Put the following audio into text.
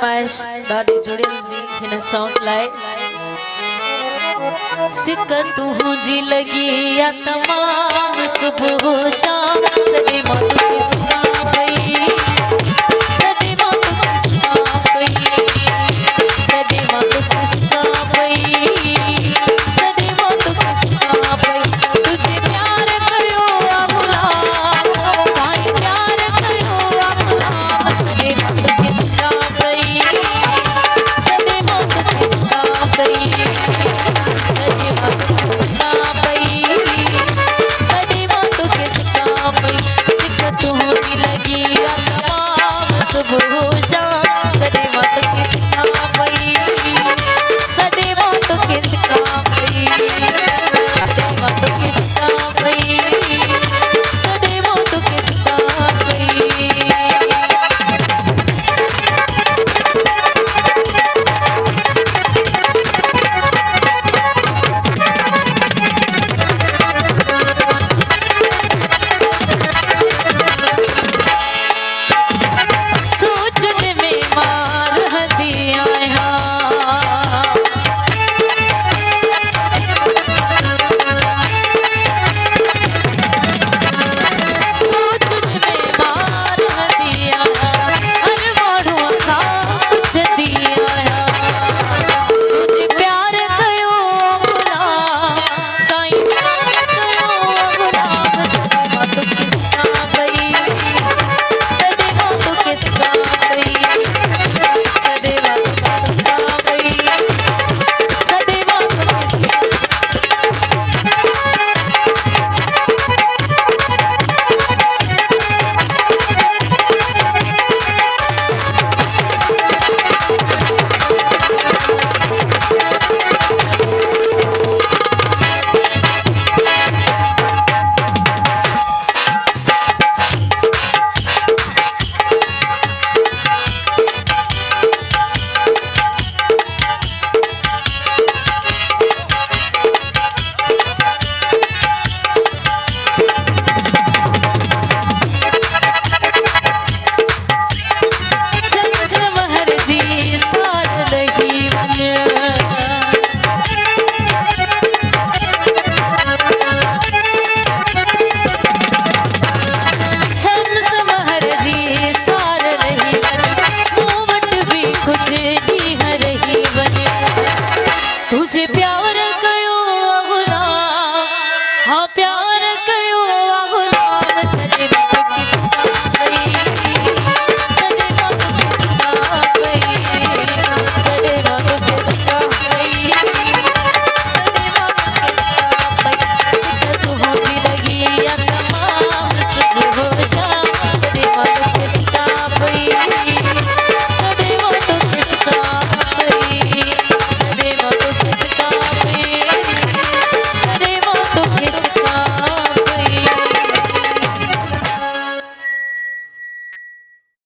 फरमाइश ॾाढी जुड़ियल जी हिन सॉन्ग लाइ। सिक तुंहिंजी लगी या तमाम सुबह शाम सॾे मां तोखे सुञां पई, सॾे मां तोखे सुञां पई, सॾे मां तोखे सुञां पई, सॾे मां तोखे सुञां पई। तुझे प्यार कयो आ गुलाम साईं, प्यार कयो आ गुलाम सॾे मां तोखे सुञां पई, सॾे मां तोखे सुञां पई, सॾे मां तोखे सुञां पई, सॾे मां तोखे सुञां पई। सिक तुंहिंजी लगी आ तमाम सुबह शाम सॾे मां तोखे सुञां पई, सॾे मां तोखे सुञां पई, सॾे मां तोखे सुञां पई, सॾे मां तोखे सुञां पई। सोचने में मार हदी आया, सोचने में मार हदी आया, हर माण्हू खां पुछदी आया। तुझे प्यार कयो गुलाम साईं, प्यार कयो गुलाम सॾे मां तोखे सुञां पई, सॾे मां तोखे सुञां पई, सॾे मां तोखे सुञां पई, सॾे मां तोखे सुञां शम्स महर जी सार लही वञ, शम्स महर जी सार रही वञ, मूं वटि बि कुझु ॾींहं रही वञ। तुझे